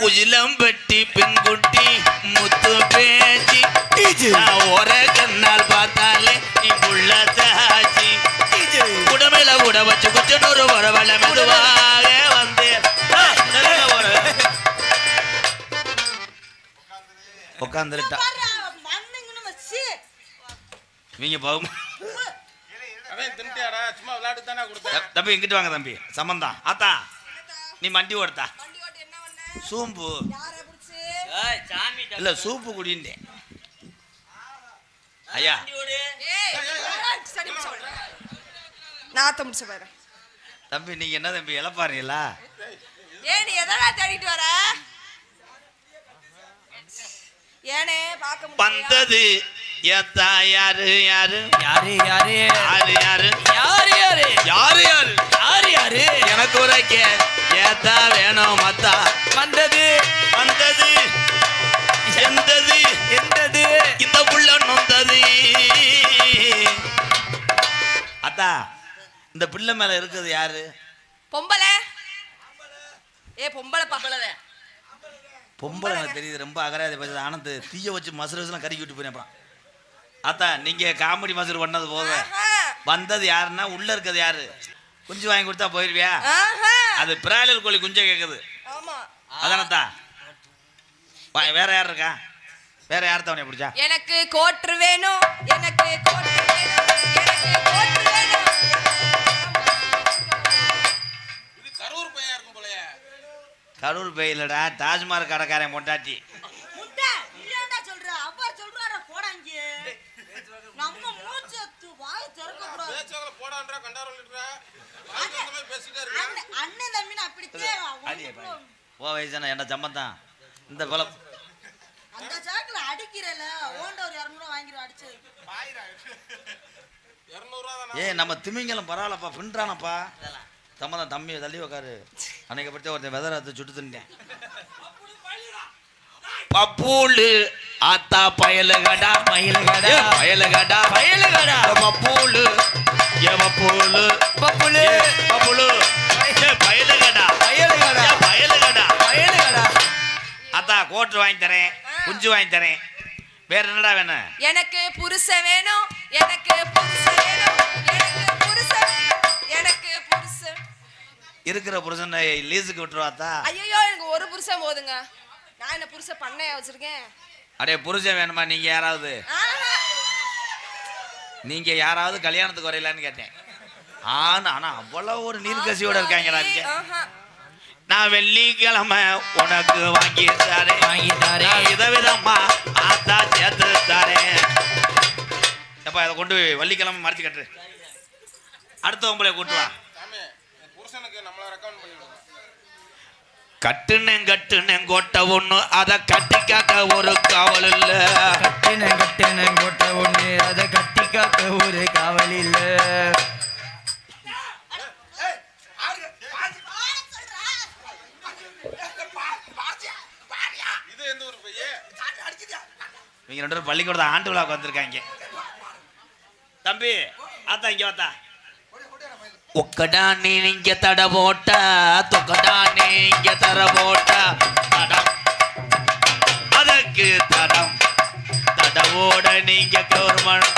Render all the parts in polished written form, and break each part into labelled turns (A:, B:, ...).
A: உயிலம்பட்டி பெண்குட்டி முத்து பேச்சு ஒரே கண்ணால் பார்த்தாலே நீ புள்ள தாச்சி உடமையில கூட வச்சு குச்சனூர் வரவழ மெதுவாக வந்தேன் உட்காந்துட்டா நீங்க பாவம் தம்பி எங்கிட்டு வாங்க தம்பி சம்பந்தம் ஆத்தா நீ மண்டி ஓடுத்தா சூம்பு இல்ல சூப்பு குடிந்தேன் ஐயா தம்பி நீங்க என்ன தம்பி இழப்பாருங்களா வந்தது ஏத்தா யாரு யாரு யாரு யாரு யாரு யாரு யாரு யாரு யாரு யாரு யாரு யாரு எனக்கு உரைக்க ஏத்தா வேணும் மத்தா வந்தது வந்தது எந்தது எந்தது இந்த புள்ள நொந்தது அத்தா இந்த பிள்ளை மேல இருக்குது யாரு
B: பொம்பளை பொம்பளை பொம்பளை
A: பொம்பளை எனக்கு தெரியுது ரொம்ப அகராதி பேசுது ஆனந்த் தீய வச்சு மசுரெல்லாம் கறிக்கி விட்டு போயினேன் அத்தா நீங்க காமெடி மசுறு பண்ணது போக வந்தது யாருன்னா உள்ள இருக்கிறது யாரு குஞ்சு வாங்கி கொடுத்தா போயிருவியா அது பிராய்லர் கோழி குஞ்சை கேக்குது அதானத்தா வேற யார் இருக்கா வேற யார் தவணைய பிடிச்சா
B: எனக்கு கோட்ரு வேணும் எனக்கு கோட்ரு வேணும் எனக்கு கோட்ரு வேணும்
C: இது கரூர் பையா இருக்கும் போலயே
A: கரூர் பையிலடா தாஜ்மஹால் கடைக்காரன் பொண்டாட்டி
D: முட்டை இல்லடா சொல்ற அப்பா சொல்றாடா போடாங்க நம்ம மூச்சத்து வாய் திறக்க கூடாது
C: பேச்சல போடான்றா கண்டாரோல்ன்றா வாய் பேசிட்டே இருக்க
D: அண்ணன் தம்பி அப்படியே
A: ஓ வயசான என்ன சம்பந்தம் இந்த பல
D: அந்த சாக்குல அடிக்கிறல ஓண்ட ஒரு 200 வாங்கிரு அடிச்சு
C: 200
A: ஏய் நம்ம திமிங்கலம் பரவாயில்லப்பா பின்றானப்பா சம்பந்தம் தம்பி தள்ளி உக்காரு அன்னைக்கு பத்தி ஒருத்தன் வெதரத்தை சுட்டு தின்னேன் பப்பூலு ஆத்தா பயலுகடா பயலுகடா பயலுகடா பயலுகடா பப்பூலு எவப்பூலு பப்புலு பப்புலு பயலுகடா பயலுகடா பயலுகடா பயலுகடா அத்தா கோட்டு வாங்கி தரேன் குஞ்சு வாங்கி தரேன் வேற என்னடா வேணும்
B: எனக்கு புருஷன் வேணும் எனக்கு புருஷன் வேணும் எனக்கு புருஷன் வேணும் எனக்கு புருஷன்
A: இருக்கிற புருஷன் லீஸுக்கு விட்டுருவாத்தா
B: ஐயோ எனக்கு ஒரு புருஷன் போதுங்க நான் என்ன புருஷன் பண்ணையா வச்சிருக்கேன்
A: அடே புருஷன் வேணுமா நீங்க யாராவது நீங்க யாராவது கல்யாணத்துக்கு வரையலான்னு கேட்டேன் ஆனா அவ்வளவு ஒரு நீர்க்கசியோட இருக்காங்கடா இங்க நான் வெள்ளிக்கிழமை உனக்கு வாங்கி தரேன் விதவிதமா ஆத்தா சேர்த்து தரேன் எப்ப அதை கொண்டு போய் வெள்ளிக்கிழமை மறைச்சு கட்டுரு அடுத்த உங்களை கூட்டு வா கட்டுனேன் கோட்டை ஒண்ணு அதை கட்டி காக்க ஒரு காவல் இல்ல
E: கட்டுனேன் கோட்டை ஒண்ணு அதை கட்டி காக்க ஒரு காவல் இல்ல
A: நீங்க 2 பேரும் பள்ளிக்கூட ஆண்டு விழாக்கு வந்திருக்காங்க தம்பி ஆத்தா இங்க வாத்தா ஒக்கடா நீங்க தட போட்டா தொக்கடா நீங்க தர போட்டா தடம் அதற்கு தடம் தடவோட நீங்க கவர்மெண்ட்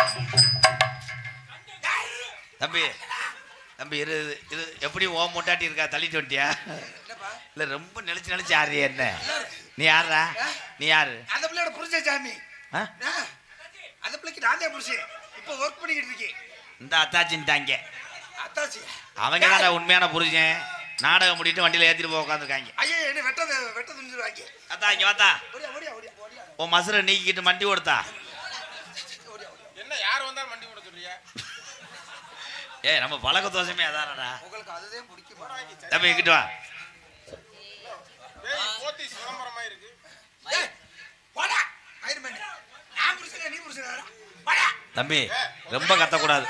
A: தம்பி தம்பி இது எப்படி ஓ முட்டாட்டி இருக்கா தள்ளிட்டு வந்துட்டியா இல்ல ரொம்ப நினைச்சு ஆறிய என்ன நீ யாரா நீ யாரு
C: அந்த பிள்ளையோட புருஷன் சாமி அந்த பிள்ளைக்கு நானே புருஷன் இப்போ வர்க் பண்ணிக்கிட்டு இருக்கேன்
A: இந்த அத்தாச்சின்ட்டாங்க
C: அத்தாச்சி
A: அவங்க தான் உண்மையான புருஷன் நாடகம் முடிட்டு வண்டியில ஏத்திட்டு போய் உட்காந்துருக்காங்க
C: ஐயா என்ன வெட்ட துணிஞ்சிருவாங்க
A: அத்தா இங்க வாத்தா ஓ மசுரை நீக்கிட்டு மண்டி ஓடுத்தா
C: என்ன யார் வந்தாலும் மண்டி ஓட சொல்றியா
A: ஏய் நம்ம பழக்க தோசமே அதானடா
C: உங்களுக்கு அதுதான் பிடிக்குமா
A: தம்பி இங்கிட்டு வா
C: ஏய் போத்தி சுரம்பரமா இருக்கு ஏய் வாடா ஐயர்மேன் நான் புருஷனே நீ புருஷனே வாடா
A: தம்பி ரொம்ப கத்த கூடாது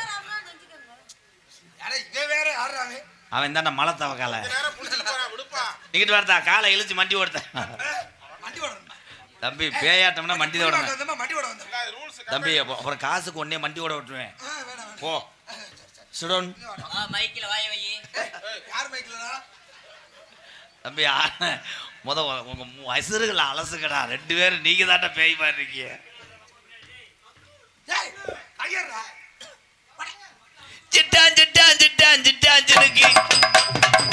C: அட இவன் வேற ஆடுறானே
A: அவன் தான் மலை தவக்கால
C: வேற புடிச்சிட்டு போறா விடுப்பா
A: இங்கிட்டு வரதா காலை இழுச்சு மண்டி ஓடுத்த
C: மண்டி ஓடணும்
A: தம்பி பேயாட்டம்னா மண்டி ஓட
C: மண்டி ஓட வந்தா ரூல்ஸ்
A: தம்பி அப்புறம் காசுக்கு ஒண்ணே மண்டி ஓட விட்டுருவேன் போ சுடோன்
E: மைக்கில வாய வை
C: யார் மைக்கிலடா
A: தம்பி முத உங்க வசறுகளை அலசுக்கடா 2 பேரும் நீங்க தாட்ட பேய் மாதிரி இருக்கீங்க.
C: டேய் ஐயரா
A: சிட்டான் சிட்டான் சிட்டான் சிட்டான் சிறுக்கி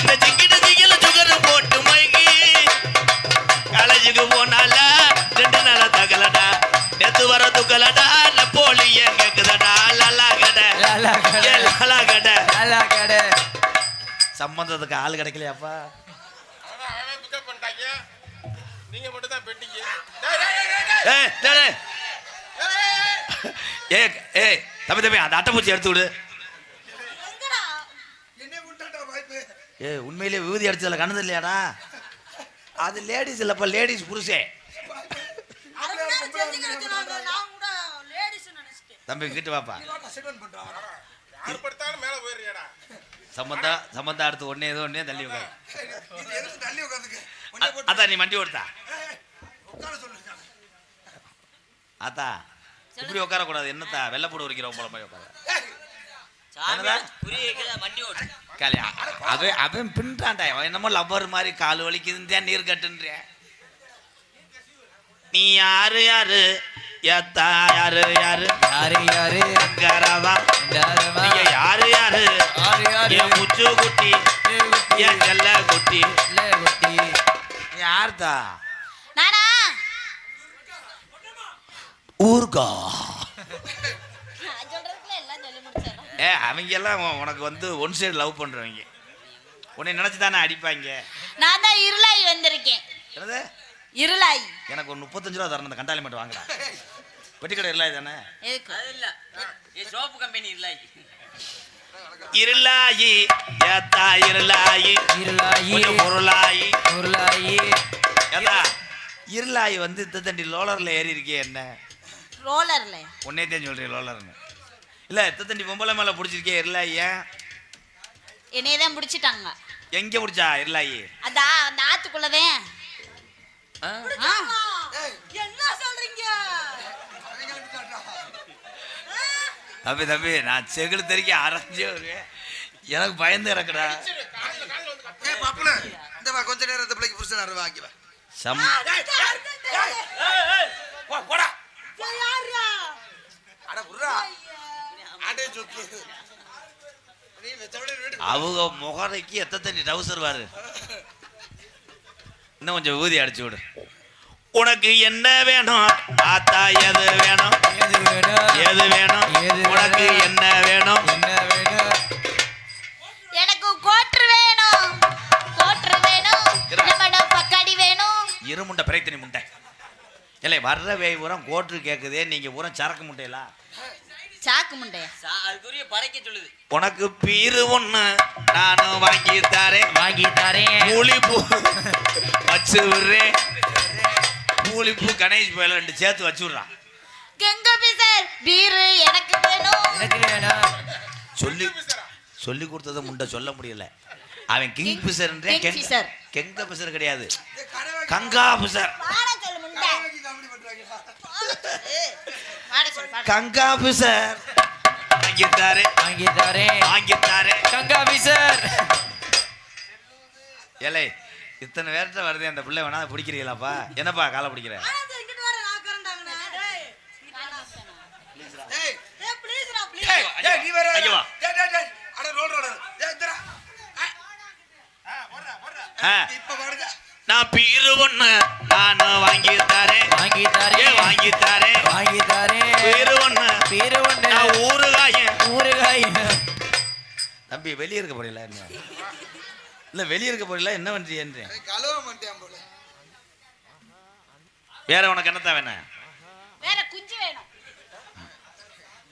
A: இந்த சிக்கிட்டு சிக்கில சுகர் போட்டு மைக்கி காலேஜுக்கு போனால 2 நாளா தகலடா நேத்து வர துக்கலடா நெப்போலியன் கேக்குதடா லலா கடை லலா கடை சம்பந்தத்துக்கு ஆள் கிடைக்கலையாப்பா?
C: அவன் பிக்கப் பண்ணிட்டாங்க. நீங்க மட்டும் தான் பெட்டிங்க.
A: ஏய் டேய் ஏய் தம்பி அந்த அட்டைப்பூச்சி எடுத்து விடு.
D: எங்கடா
C: என்ன விட்டாடா வாய்ப்பு?
A: ஏய் உண்மையிலேயே விபூதி அடிச்சதுல கண்ணது இல்லையாடா? அது லேடிஸ் இல்லப்பா, லேடிஸ் புருஷே.
D: அதுதான் தெரிஞ்சுக்கிட்டு நான் கூட லேடிஸ் நினைச்சிட்டேன்.
A: தம்பி கிட்ட வாப்பா.
C: செட்மென்ட் பண்றான். யார் படுத்தாலும் மேல போயிடுறியாடா.
A: சம்பந்தா அடுத்து ஒன்னே தள்ளி உட்காரு.
C: இது எதுக்கு தள்ளி உட்கார்ந்துக்க?
A: அதான் நீ வண்டி ஓடுதா?
C: உட்கார சொல்லுங்க.
A: ஆத்தா இப்படி உட்கார கூடாது. என்னத்தா வெள்ளப்பூடு உரிக்கிறோம் போல மாதிரி உட்கார. அவன் பின்றான்டா. என்னமோ லவ்வர் மாதிரி கால் வலிக்குதுன்னு நீர் கட்டுன்ற. நீ யாரு ஏத்தா யாரு கரவா நீங்க யாரு என் முச்சு குட்டி என் செல்ல குட்டி யார்தா?
D: நானா
A: ஊர்கா.
D: நான் சொல்றதுக்குள்ள எல்லாம் சொல்லி முடிச்சறேன்.
A: அவங்க எல்லாம் உனக்கு வந்து ஒன் சைடு லவ் பண்றவங்க. உன்னை நினைச்சு தானே அடிப்பாங்க.
D: நான் தான் இருளாய் வந்திருக்கேன்.
A: என்னது
D: இருளாய்?
A: எனக்கு ஒரு 35 ரூபா தரணும். அந்த கண்டாலி மட்டும் வாங்கடா. பெட்டி கடை இருளாய் தானே?
D: எதுக்கு?
E: சோப்பு கம்பெனி
A: இருளாயி ஏத்தா இருளாயி பொருளாயி ஏத்தா இருளாயி வந்து தண்டி லோலர்ல ஏறி இருக்கே. என்ன
D: ரோலர்ல
A: உன்னே தான் சொல்றேன் லோலர்னு இல்ல. தண்டி பொம்பளை மேல பிடிச்சிருக்கே இருளாயி.
D: என்னைய தான் பிடிச்சிட்டாங்க.
A: எங்க பிடிச்சா இருளாயி?
D: அதான் அந்த ஆத்துக்குள்ளவே. என்ன சொல்றீங்க?
A: தம்பி நான் செகுடு தெரிக்க அரைஞ்சே வருவேன். எனக்கு பயந்து இறக்குடா.
C: ஏய் பாப்புல இந்த வா கொஞ்ச நேரம் இந்த பிள்ளைக்கு புருஷன் அரை வாங்கி வா. போடா.
D: யாரா?
C: அட புர்ரா. அடே ஜோக்கி. நீ வெச்சவளே வீடு.
A: அவங்க முகரைக்கு தண்ணி டவுசர் வாரு. இன்னும் கொஞ்சம் ஊதி அடிச்சு விடு. உனக்கு என்ன வேணும் ஆத்தா? எது வேணும் உனக்கு என்ன வேணும்?
D: எனக்கு கோட்ரு வேணும். பக்காடி வேணும்.
A: இருமுண்டை பிரைத்தனி முண்டை இல்லை. வர்ற வேய் பூரம் கோட்ரு கேட்குதே. நீங்க பூரம் சரக்கு முட்டையலா
D: சாக்கு முண்டைய
E: அதுக்குரிய பறைக்க சொல்லுது.
A: உனக்கு பீரு ஒண்ணு நானும் வாங்கி தாரேன். மூலிப்பூ வச்சு விடுறேன். மூலிப்பூ கணேஷ் போயில 2 சேர்த்து வச்சு விடுறான்.
D: கெங்க பிசர் பீரு எனக்கு வேணும்.
A: சொல்லி கொடுத்ததை முண்டை சொல்ல முடியல. அவன் கிங் பிசர் கெங்க பிசர் கிடையாது, கங்கா பிசர். கங்கா பிசர் வாங்கித்தாரே
E: கங்கா பிசர்.
A: ஏலே இத்தனை பேர்கிட்ட வருது. அந்த பிள்ளை வேணா பிடிக்கிறீங்களாப்பா? என்னப்பா காலை பிடிக்கிற? நான் பீரு ஒண்ணு நானும் வாங்கி தாரேன். பீரு ஒண்ணு ஊறுகாய். தம்பி வெளியே இருக்க போறீங்களா? என்ன இல்ல வெளியே இருக்க போறீங்களா? என்ன பண்றீங்க? வேற உனக்கு என்னத்தான் வேணும்?
D: வேற குஞ்சு வேணும்.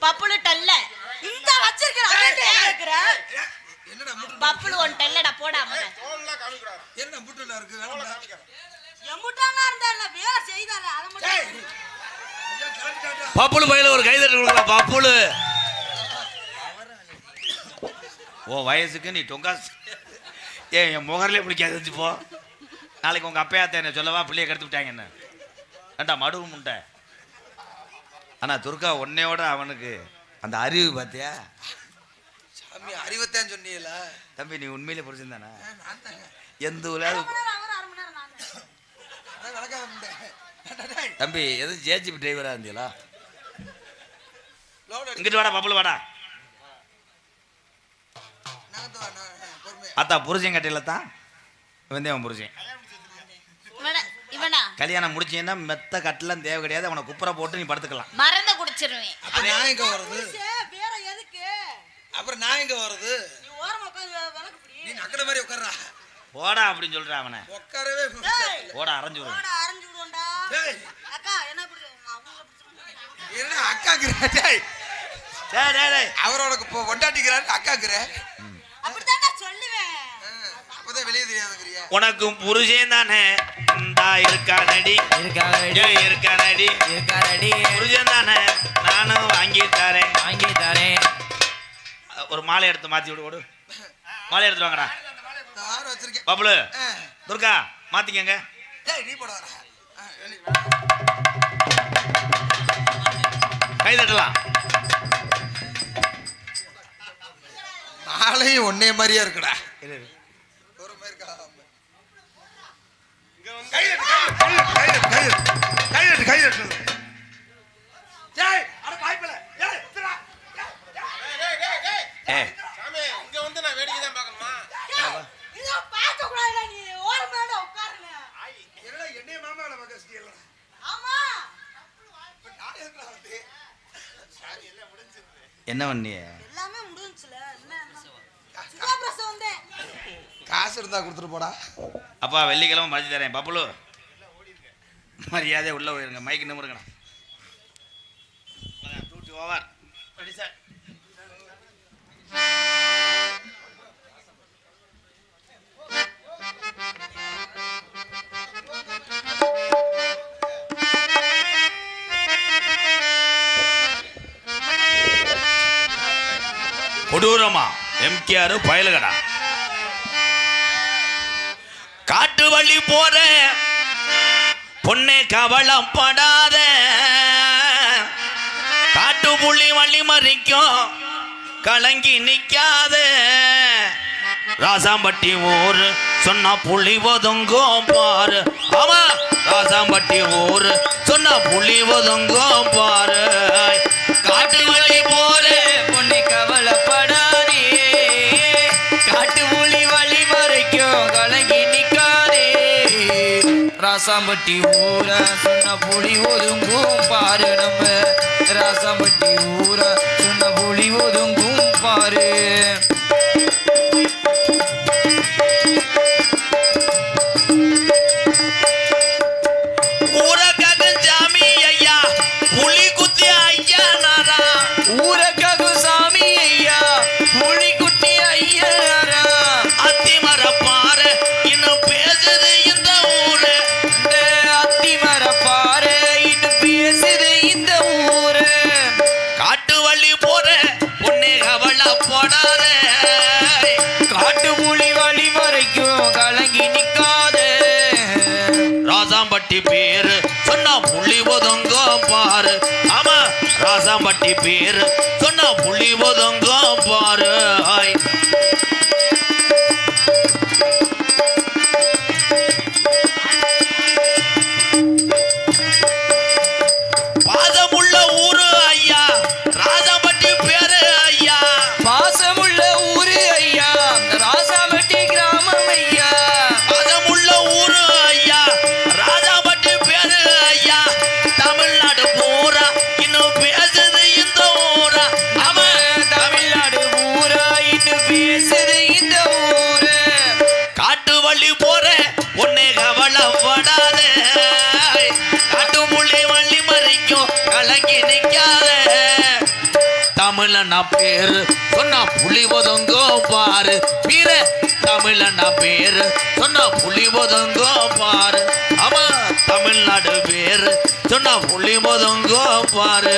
D: பப்புளு டல்ல இந்த வச்சிருக்கற. பப்புளு ஒன் டல்லடா போடாம.
C: என்ன முட்டுல இருக்கு?
D: எம்முட்டானா இருந்தால வேற செய்தால அத மட்டும்.
A: பப்புளு பையில ஒரு கைதட்டு கொடுக்கலாம். பப்புளு ஓ வயசுக்கு நீ டொங்காஸ். என் முகர்லேயே பிடிக்காது போ. நாளைக்கு உங்க அப்பையாத்த என்ன சொல்லவா பிள்ளைய கெடுத்து விட்டாங்க. என்ன ஏண்டா மடுவு முண்டை. ஆனா துர்கா உன்னையோட அவனுக்கு அந்த அறிவு பார்த்தியா?
C: சாமி அறிவத்தான் சொன்னீங்களா?
A: தம்பி நீ உண்மையிலே புரிஞ்சுதானே? எந்த ஊராவது தம்பி எதுவும் ஜேஜிபி டிரைவரா இருந்தீங்களா?
C: லோடு அடி.
A: இங்கிட்டு வாடா பப்புல வாடா.
C: நகர்ந்து வா, பொறுமையா.
A: அத்தா புருஷன் கட்டையில தான் இவன் புருஷன்.
D: இவனா
A: கல்யாணம் முடிச்சீங்கன்னா மெத்த கட்டெல்லாம் தேவை கிடையாது. அவனை குப்புற போட்டு நீ படுத்துக்கலாம்.
D: மறந்து குடிச்சிருவேன்.
C: அப்ப நான் எங்க வர்றது?
D: வேற எதுக்கு?
C: அப்புறம் நான் எங்க வர்றது?
D: நீ ஓரமா உட்கார்ந்து விளக்கு பிடி.
C: நீ நக்கற மாதிரி உட்கார்றா.
A: போடா அப்படின்னு சொல்றான் அவனை.
C: உட்காரவே
A: போடா அரைஞ்சு விடு.
D: போடா அரைஞ்சு விடுவோம்டா.
C: டேய்,
D: அக்கா என்ன இப்படி அவங்க
C: என்ன அக்காக்குற? டேய்,
A: டேய் டேய் டேய்.
C: அவரோட பொண்டாட்டிக்கிறாரு அக்காக்குற.
D: அப்படிதான் நான் சொல்லுவேன்.
C: அப்பதான் வெளியே தெரியாதுங்கறியா?
A: உனக்கும் புருஷன் தானே இந்தா இருக்கானடி
E: இருக்காரடி
A: இருக்கானடி
E: இருக்காரடி
A: புருஷன் தானே நானும் வாங்கி தரேன்.
E: வாங்கி தரேன்.
A: ஒரு மாலை எடுத்து மாத்தி விடு. விடு மாலை எடுத்து வாங்கடா.
C: நான் வச்சிருக்கேன்.
A: பப்புலு துர்கா மாத்திக்கங்க.
C: டேய் நீ போட வர.
A: கை தட்டலாம்.
C: நாளையும் ஒன்னே மாதிரியா இருக்குடா. ஒரு மாதிரி இருக்கா? கை தட்டு. டேய் அட பாய்ப்பல. டேய் திருடா.
A: ஏய்
F: சாமி இங்க வந்து நான் வேடிக்கை தான் பார்க்கணுமா?
D: இத பார்க்க கூடாதுடா நீ. ஓரமா உட்காருங்க.
C: என்னடா என்னைய மாமால மகஸ்டியல.
D: ஆமா.
C: நான் எதுக்குடா வந்து?
A: என்ன பண்ணி?
D: எல்லாமே முடிஞ்சுல. என்ன சுகாபிரசம் வந்தே.
C: காசு இருந்தா கொடுத்துட்டு போடா.
A: அப்பா வெள்ளிக்கிழமை மறைச்சு தரேன். பப்புலு மரியாதை உள்ள போயிருங்க. மைக்கு நிமிருங்கண்ணா. Duty over. Ready sir. கொடூரமா எம்கேஆர் பயலுகடா. காட்டு வழி போற பொண்ணே கவலைப்படாத, காட்டு புள்ளி வள்ளி மறிக்கும் கலங்கி நிக்காத, ராசாம்பட்டி ஊர் சொன்னா புள்ளி ஒதுங்கும் பாரு. ஆமா ராசாம்பட்டி ஊர் சொன்னா புள்ளி ஒதுங்கும் பாரு. காட்டு வழி போற
E: பொண்ணு கவலைப்படாதே, காட்டு புலி வழி மறைக்கும் கலங்கி நிக்காதே, ராசாம்பட்டி ஊர சொன்ன புலி ஒதுங்கும் பாரு. நம்ம ராசாம்பட்டி ஊர சொன்ன புலி ஒதுங்கும் பாரு.
A: ஊரக்காக சாமி ஐயா புலி குத்தி ஐயா நாரா.
E: ஊரக்காக சாமி ஐயா புலி குட்டி ஐயரா.
A: அத்தி மரப்பாற இன்னும் பேசுது இந்த ஊரு.
E: அத்தி மரப்பாரு இன்னும் பேசுது இந்த ஊரு.
A: காட்டு வள்ளி போற பொண்ணே கவலை போடாத,
E: காட்டு புலி வழி மறைக்கும் கலங்கி நிக்காதே,
A: ராசாம்பட்டி பேரு சொன்னா புள்ளி ஒதுங்க பாரு. ஆமா ராசாம்பட்டி பேரு சொன்னா புள்ளி ஒதுங்க பாரு. பாதமுள்ள ஊரு ஐயா ராசாம்பட்டி பேரு ஐயா.
E: பாசமுள்ள ஊரு ஐயா ராசாம்பட்டி கிராமம் ஐயா.
A: பாதமுள்ள ஊரு ஐயா ராசாம்பட்டி பேரு ஐயா. தமிழ்நாடு பூரா இன்னும் பேசுது இந்த ஊரா. ஆமா
E: தமிழ்நாடு ஊரா இன்னும் பேசுது இந்த ஊரு.
A: காட்டு வள்ளி போற உன்னை கவலைப்படாத, காட்டு புள்ளி வள்ளி மறைக்கும் கலங்கி நிக்காத, தமிழனா பேரு சொன்னா புலி ஒதுங்கோ பாரு. வீர தமிழனா பேரு சொன்னா புலி ஒதுங்கோ பாரு. ஆமா தமிழ்நாடு பேரு சொன்னா புலி ஒதுங்கோ பாரு.